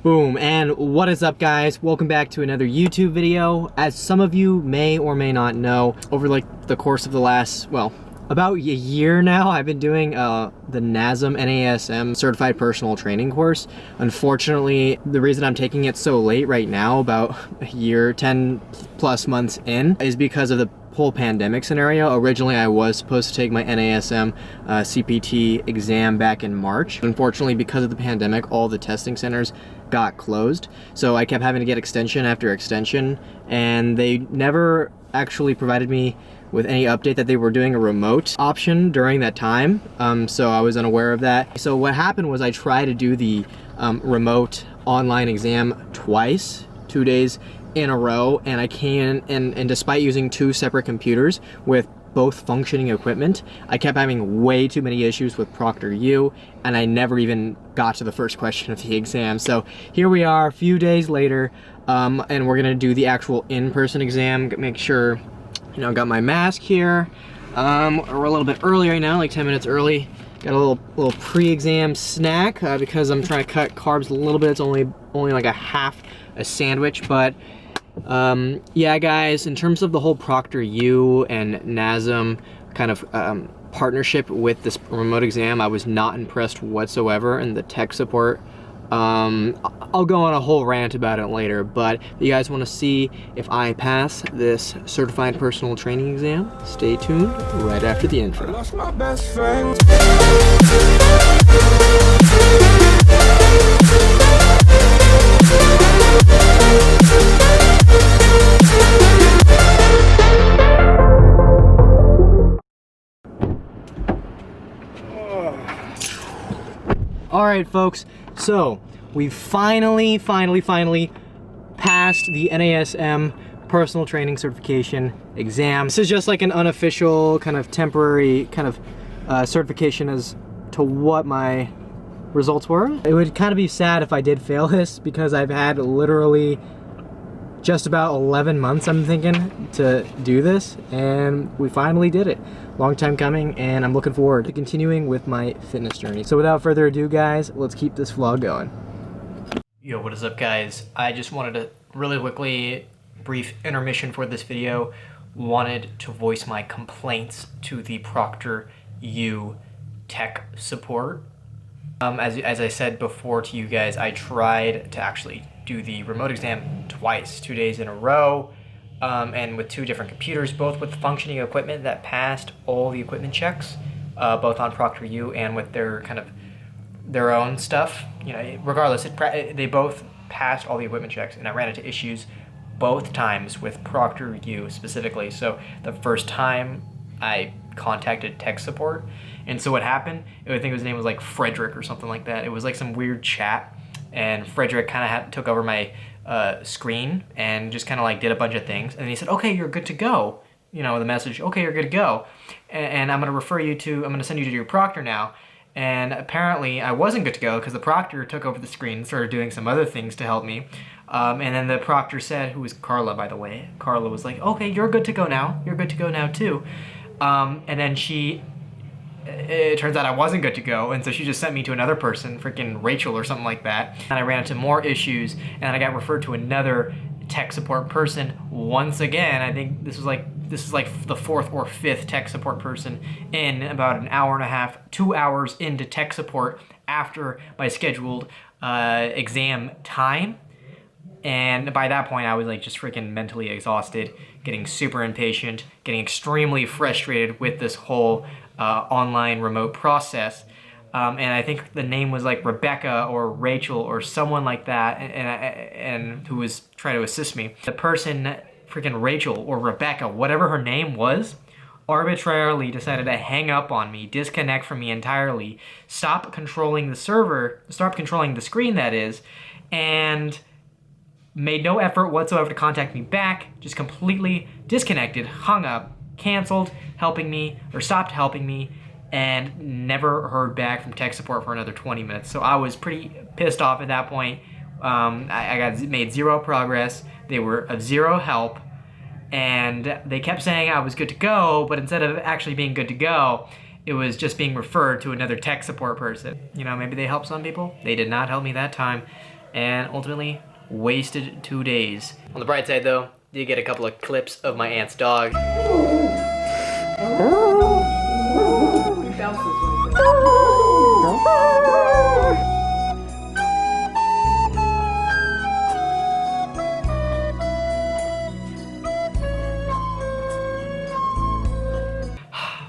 Boom, and what is up, guys? Welcome back to another YouTube video. As some of you may or may not know, over like the course of the last, well, about a year now, I've been doing the NASM Certified Personal Training course. Unfortunately, the reason I'm taking it so late right now, about a year, 10 plus months in, is because of the whole pandemic scenario. Originally, I was supposed to take my NASM CPT exam back in March. Unfortunately, because of the pandemic, all the testing centers got closed. So I kept having to get extension after extension, and they never actually provided me with any update that they were doing a remote option during that time. So I was unaware of that. So what happened was I tried to do the remote online exam twice, 2 days in a row, and I can, and despite using two separate computers with both functioning equipment, I kept having way too many issues with ProctorU, and I never even got to the first question of the exam. So here we are a few days later, and we're gonna do the actual in-person exam. Make sure, you know, got my mask here. We're a little bit early right now, like 10 minutes early. Got a little pre-exam snack because I'm trying to cut carbs a little bit. It's only like a sandwich, but yeah, guys, in terms of the whole ProctorU and NASM kind of partnership with this remote exam, I was not impressed whatsoever, and the tech support, I'll go on a whole rant about it later, but if you guys want to see if I pass this certified personal training exam, stay tuned right after the intro. I lost my best friend. All right, folks, so we finally passed the NASM personal training certification exam. This is just like an unofficial kind of temporary kind of certification as to what my results were. It would kind of be sad if I did fail this, because I've had literally just about 11 months, I'm thinking, to do this, and we finally did it. Long time coming, and I'm looking forward to continuing with my fitness journey. So without further ado, guys, let's keep this vlog going. Yo, what is up, guys? I just wanted to really quickly, brief intermission for this video. Wanted to voice my complaints to the ProctorU tech support. As I said before to you guys, I tried to actually do the remote exam twice, 2 days in a row, and with two different computers, both with functioning equipment that passed all the equipment checks, both on ProctorU and with their kind of their own stuff. You know, regardless, they both passed all the equipment checks, and I ran into issues both times with ProctorU specifically. So the first time I contacted tech support, and so what happened, I think his name was like Frederick or something like that. It was like some weird chat, and Frederick kind of took over my screen and just kind of like did a bunch of things, and he said, okay, you're good to go, you know, the message, okay, you're good to go, and I'm going to send you to your proctor now. And apparently I wasn't good to go, because the proctor took over the screen and started doing some other things to help me, and then the proctor said, who was Carla, by the way, Carla was like, okay, you're good to go now, you're good to go now too, and then it turns out I wasn't good to go, and so she just sent me to another person, freaking Rachel or something like that, and I ran into more issues, and I got referred to another tech support person once again. I think this is like the fourth or fifth tech support person in about an hour and a half, 2 hours into tech support after my scheduled exam time. And by that point, I was like just freaking mentally exhausted, getting super impatient, getting extremely frustrated with this whole online remote process. And I think the name was like Rebecca or Rachel or someone like that, and who was trying to assist me. The person, freaking Rachel or Rebecca, whatever her name was, arbitrarily decided to hang up on me, disconnect from me entirely, stop controlling the server, stop controlling the screen, that is, and made no effort whatsoever to contact me back, just completely disconnected, hung up, canceled helping me, or stopped helping me, and never heard back from tech support for another 20 minutes. So I was pretty pissed off at that point. I made zero progress. They were of zero help, and they kept saying I was good to go, but instead of actually being good to go, it was just being referred to another tech support person. You know, maybe they help some people. They did not help me that time. and ultimately wasted 2 days. On the bright side though, you get a couple of clips of my aunt's dog.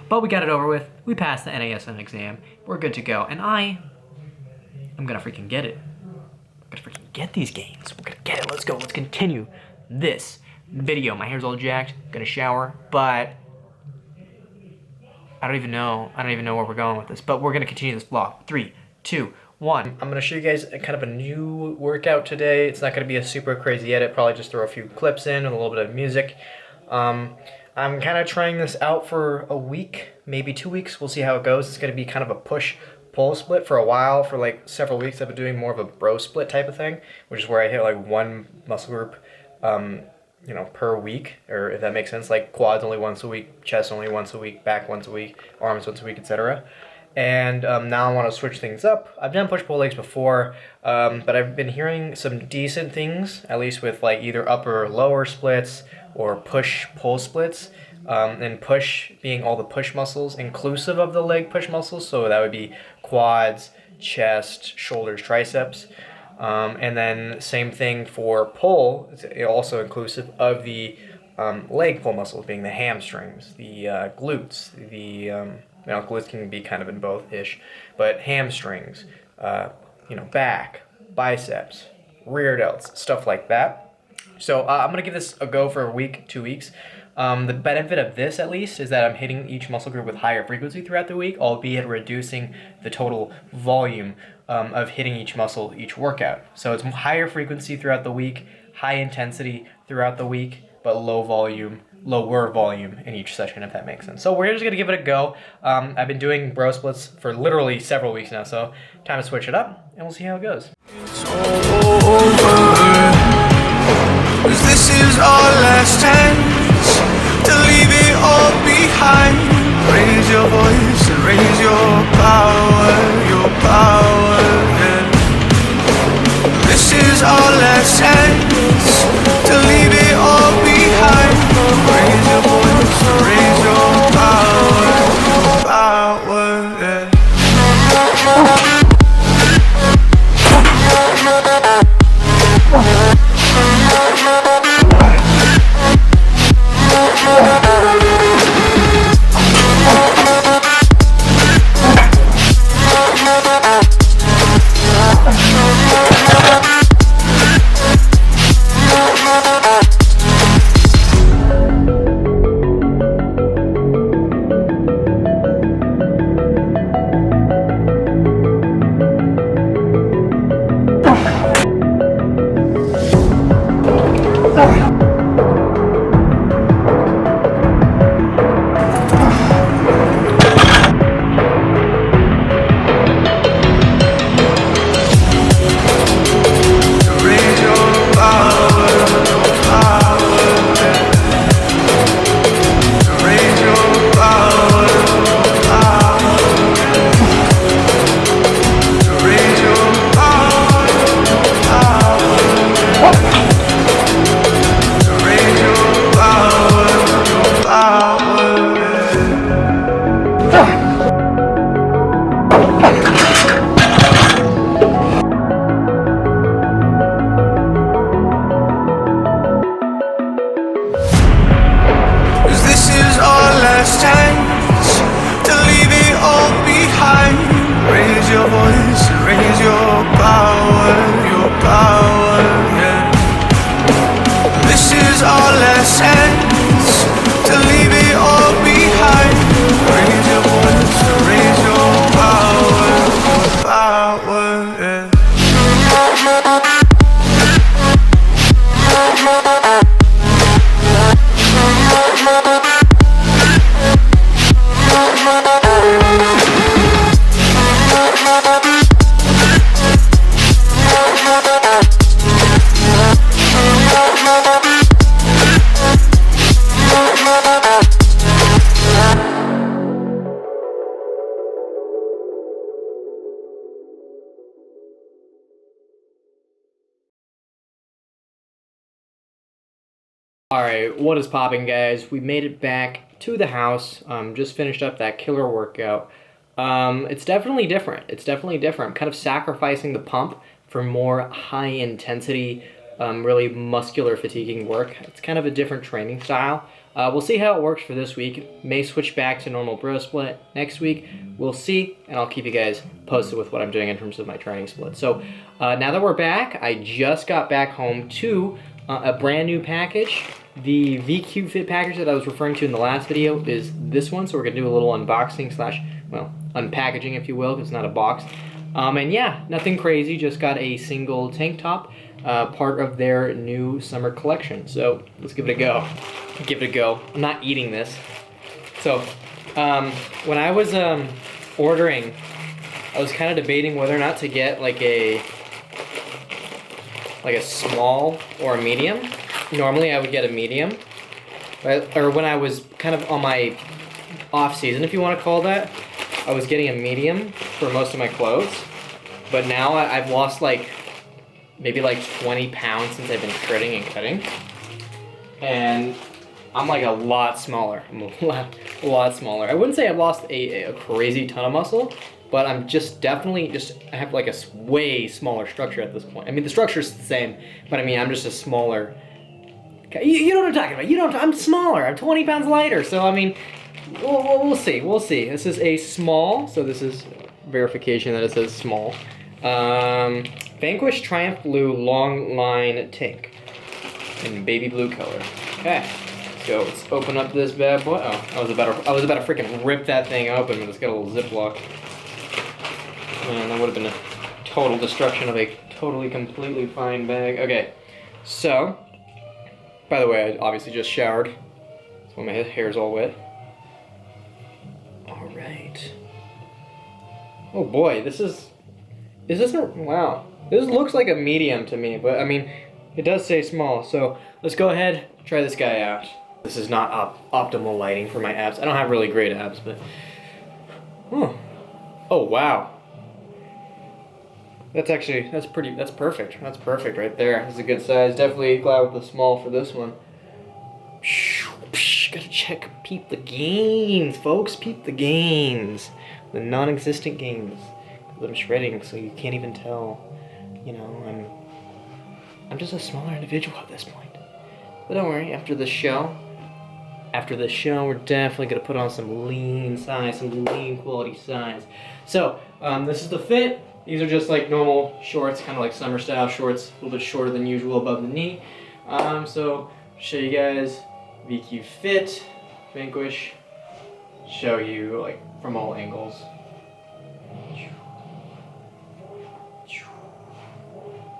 But we got it over with. We passed the NASM exam. We're good to go. And I'm gonna freaking get it. I'm gonna freaking get these gains. We're gonna get it. Let's go. Let's continue this video. My hair's all jacked. Gonna shower, but I don't even know where we're going with this. But we're gonna continue this vlog. 3, 2, 1. I'm gonna show you guys kind of a new workout today. It's not gonna be a super crazy edit. Probably just throw a few clips in with a little bit of music. I'm kind of trying this out for a week, maybe 2 weeks. We'll see how it goes. It's going to be kind of a push-pull split for a while. For like several weeks, I've been doing more of a bro split type of thing, which is where I hit like one muscle group, you know, per week, or if that makes sense, like quads only once a week, chest only once a week, back once a week, arms once a week, etc. And now I want to switch things up. I've done push-pull legs before, but I've been hearing some decent things, at least with like either upper or lower splits, or push-pull splits, and push being all the push muscles inclusive of the leg push muscles, so that would be quads, chest, shoulders, triceps, and then same thing for pull, it's also inclusive of the leg pull muscles, being the hamstrings, the glutes, the glutes can be kind of in both-ish, but hamstrings, you know, back, biceps, rear delts, stuff like that. So I'm going to give this a go for a week, 2 weeks. The benefit of this, at least, is that I'm hitting each muscle group with higher frequency throughout the week, albeit reducing the total volume of hitting each muscle, each workout. So it's higher frequency throughout the week, high intensity throughout the week, but lower volume in each session, if that makes sense. So we're just going to give it a go. I've been doing bro splits for literally several weeks now, so time to switch it up, and we'll see how it goes. This is our last chance to leave it all behind. Raise your voice and raise your power, yeah. This is our last chance to leave it all behind. Raise your voice and raise your power, yeah. Alright, what is popping, guys? We made it back to the house. Just finished up that killer workout. It's definitely different. I'm kind of sacrificing the pump for more high intensity, really muscular fatiguing work. It's kind of a different training style. We'll see how it works for this week. May switch back to normal bro split next week. We'll see, and I'll keep you guys posted with what I'm doing in terms of my training split. So now that we're back, I just got back home to a brand new package. The VQ Fit package that I was referring to in the last video is this one, so we're gonna do a little unboxing slash, well, unpackaging, if you will, because it's not a box. And yeah, nothing crazy, just got a single tank top, part of their new summer collection. So let's give it a go. I'm not eating this. So when I was ordering, I was kind of debating whether or not to get like a small or a medium. Normally I would get a medium, right? Or when I was kind of on my off season, if you want to call that, I was getting a medium for most of my clothes. But now I've lost like maybe like 20 pounds since I've been shredding and cutting, and I'm like a lot smaller. I'm a lot smaller. I wouldn't say I've lost a crazy ton of muscle, but I'm just definitely I have like a way smaller structure at this point. I mean, the structure's the same, but I mean, I'm just a smaller. You know what I'm talking about. You know, I'm smaller. I'm 20 pounds lighter. So I mean, we'll see. We'll see. This is a small. So this is verification that it says small. Vanquish Triumph Blue Long Line Tank in baby blue color. Okay. So let's open up this bad boy. Oh, I was about to freaking rip that thing open, but it's got a little Ziploc. Man, that would have been a total destruction of a totally, completely fine bag. Okay, so, by the way, I obviously just showered, so my hair's all wet. All right. Oh boy, wow. This looks like a medium to me, but I mean, it does say small, so let's go ahead, try this guy out. This is not optimal lighting for my abs. I don't have really great abs, but... Oh, wow. That's perfect. That's perfect right there. That's a good size. Definitely glad with the small for this one. Gotta peep the gains, folks. Peep the gains. The non-existent gains. That I'm shredding, so you can't even tell. You know, I'm just a smaller individual at this point. But don't worry, after the show, we're definitely gonna put on some lean size, some lean quality size. So, this is the fit. These are just like normal shorts, kind of like summer style shorts, a little bit shorter than usual above the knee. So, show you guys VQ Fit, Vanquish, show you like from all angles.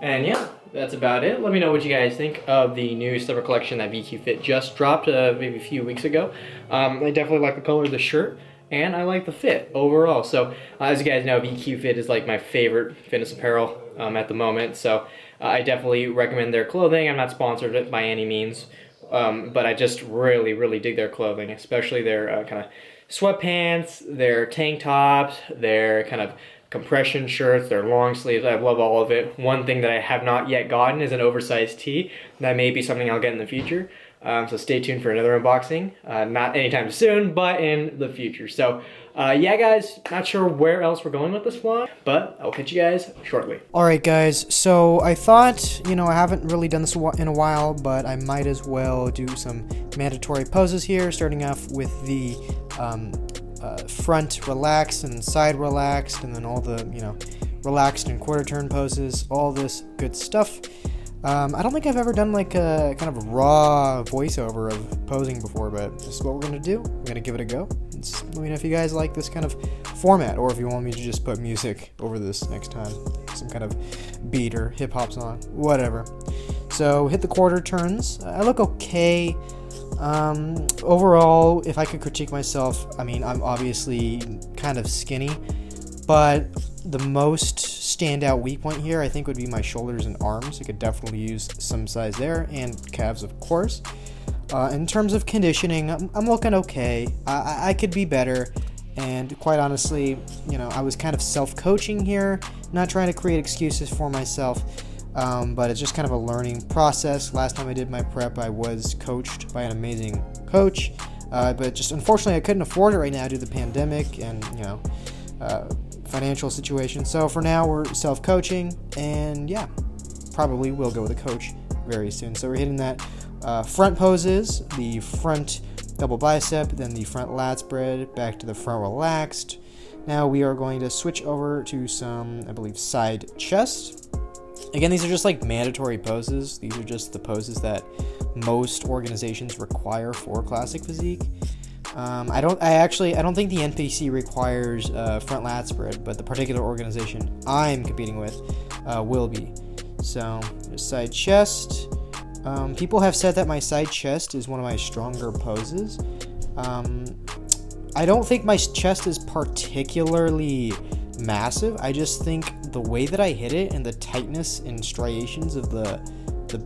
And yeah, that's about it. Let me know what you guys think of the new summer collection that VQ Fit just dropped maybe a few weeks ago. I definitely like the color of the shirt, and I like the fit overall. So as you guys know, VQ Fit is like my favorite fitness apparel at the moment. So I definitely recommend their clothing. I'm not sponsored by any means, but I just really dig their clothing, especially their kind of sweatpants, their tank tops, their kind of compression shirts, their long sleeves. I love all of it. One thing that I have not yet gotten is an oversized tee. That may be something I'll get in the future. So stay tuned for another unboxing. Not anytime soon, but in the future. So yeah, guys, not sure where else we're going with this vlog, but I'll catch you guys shortly. All right, guys. So I thought, you know, I haven't really done this in a while, but I might as well do some mandatory poses here, starting off with the front relaxed and side relaxed, and then all the, you know, relaxed and quarter turn poses, all this good stuff. I don't think I've ever done like a kind of raw voiceover of posing before, but this is what we're gonna do. We're gonna give it a go. Let me know if you guys like this kind of format, or if you want me to just put music over this next time, some kind of beat or hip hop song, whatever. So hit the quarter turns. I look okay. Overall, if I could critique myself, I mean, I'm obviously kind of skinny, but the most standout weak point here, I think, would be my shoulders and arms. I could definitely use some size there, and calves, of course. In terms of conditioning, I'm looking okay. I could be better, and quite honestly, you know, I was kind of self-coaching here, not trying to create excuses for myself. but it's just kind of a learning process. Last time I did my prep, I was coached by an amazing coach, but just unfortunately I couldn't afford it right now due to the pandemic and financial situation. So for now we're self-coaching, and yeah, probably will go with a coach very soon. So we're hitting that front poses, the front double bicep, then the front lat spread, back to the front relaxed. Now we are going to switch over to some, I believe, side chest. Again, these are just like mandatory poses. These are just the poses that most organizations require for classic physique. I don't think the NPC requires front lat spread, but the particular organization I'm competing with will be. So side chest. People have said that my side chest is one of my stronger poses. I don't think my chest is particularly massive. I just think the way that I hit it and the tightness and striations of the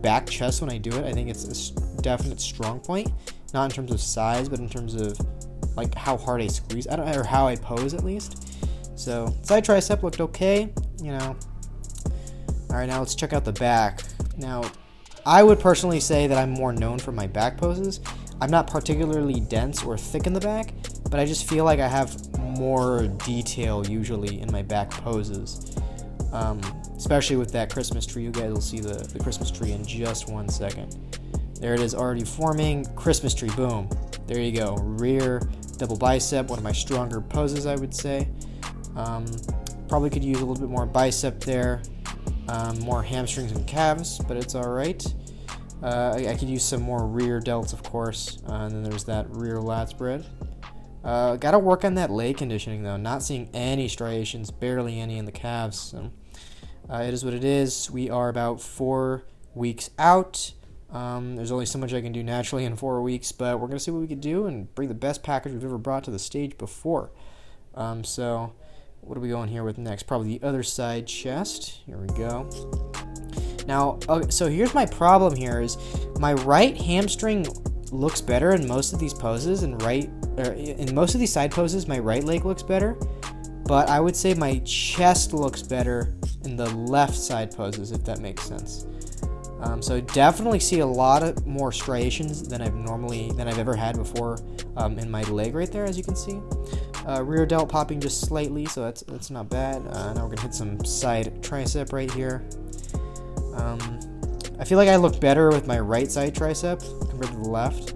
back chest when I do it, I think it's a definite strong point. Not in terms of size, but in terms of like how hard I squeeze. I don't know, or how I pose at least. So side tricep looked okay, All right, now let's check out the back. Now, I would personally say that I'm more known for my back poses. I'm not particularly dense or thick in the back, but I just feel like I have more detail usually in my back poses. Especially with that Christmas tree. You guys will see the Christmas tree in just 1 second. There it is, already forming. Christmas tree, boom. There you go. Rear double bicep, one of my stronger poses, I would say. Probably could use a little bit more bicep there. More hamstrings and calves, but it's all right. I could use some more rear delts, of course. And then there's that rear lat spread. Gotta work on that leg conditioning, though. Not seeing any striations, barely any in the calves. So, it is what it is. We are about 4 weeks out. There's only so much I can do naturally in 4 weeks, but we're going to see what we can do and bring the best package we've ever brought to the stage before. So what are we going here with next? Probably the other side chest. Here we go. Now, so here's my problem here is my right hamstring looks better in most of these poses, and in most of these side poses, my right leg looks better, but I would say my chest looks better in the left side poses, if that makes sense. So I definitely see a lot of more striations than I've ever had before in my leg right there, as you can see. Rear delt popping just slightly, so that's not bad. Now we're gonna hit some side tricep right here. I feel like I look better with my right side tricep compared to the left,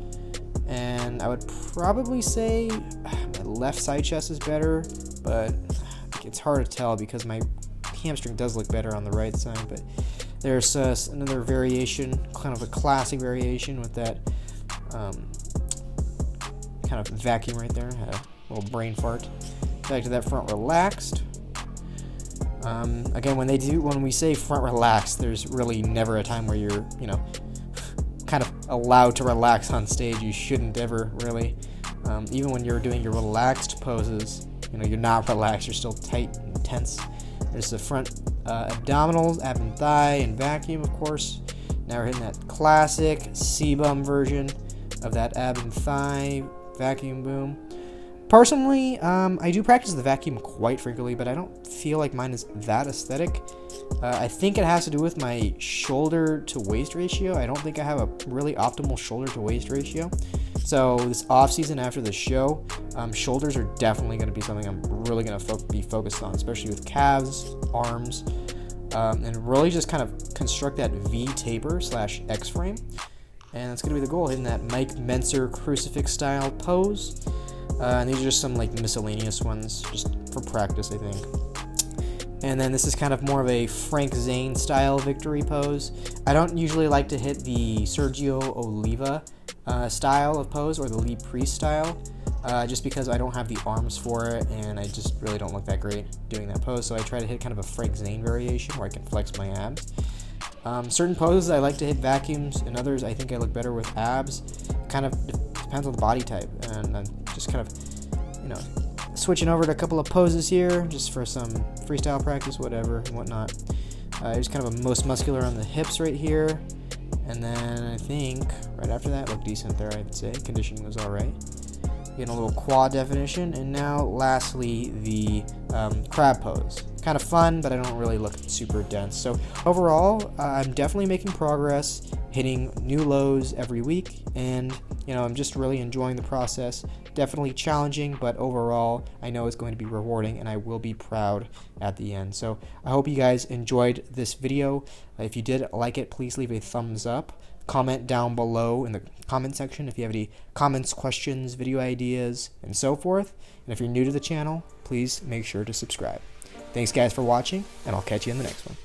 and I would probably say my left side chest is better, but it's hard to tell because my hamstring does look better on the right side. But there's another variation, kind of a classic variation with that kind of vacuum right there. Had a little brain fart. Back to that front relaxed. Again, when we say front relaxed, there's really never a time where you're, kind of allowed to relax on stage. You shouldn't ever really. Even when you're doing your relaxed poses, you're not relaxed. You're still tight and tense. There's the front abdominals, ab and thigh, and vacuum, of course. Now we're hitting that classic C-bum version of that ab and thigh vacuum boom. Personally, I do practice the vacuum quite frequently, but I don't feel like mine is that aesthetic. I think it has to do with my shoulder to waist ratio. I don't think I have a really optimal shoulder to waist ratio. So this off season after the show, shoulders are definitely going to be something I'm really going to be focused on, especially with calves, arms, and really just kind of construct that V taper / X frame. And that's going to be the goal, hitting that Mike Menser crucifix style pose. And these are just some like miscellaneous ones, just for practice, I think. And then this is kind of more of a Frank Zane style victory pose. I don't usually like to hit the Sergio Oliva style of pose or the Lee Priest style, just because I don't have the arms for it and I just really don't look that great doing that pose. So I try to hit kind of a Frank Zane variation where I can flex my abs. Certain poses I like to hit vacuums, and others I think I look better with abs. Kind of depends on the body type, and I'm just kind of, switching over to a couple of poses here just for some freestyle practice, whatever and whatnot. Here's kind of a most muscular on the hips right here, and then I think right after that looked decent there. I'd say conditioning was all right. Getting a little quad definition, and now lastly the crab pose. kind of fun, but I don't really look super dense. So overall, I'm definitely making progress, hitting new lows every week, and you know, I'm just really enjoying the process. Definitely challenging, but overall, I know it's going to be rewarding, and I will be proud at the end. So I hope you guys enjoyed this video. If you did like it, please leave a thumbs up. Comment down below in the comment section if you have any comments, questions, video ideas, and so forth. And if you're new to the channel, please make sure to subscribe. Thanks guys for watching, and I'll catch you in the next one.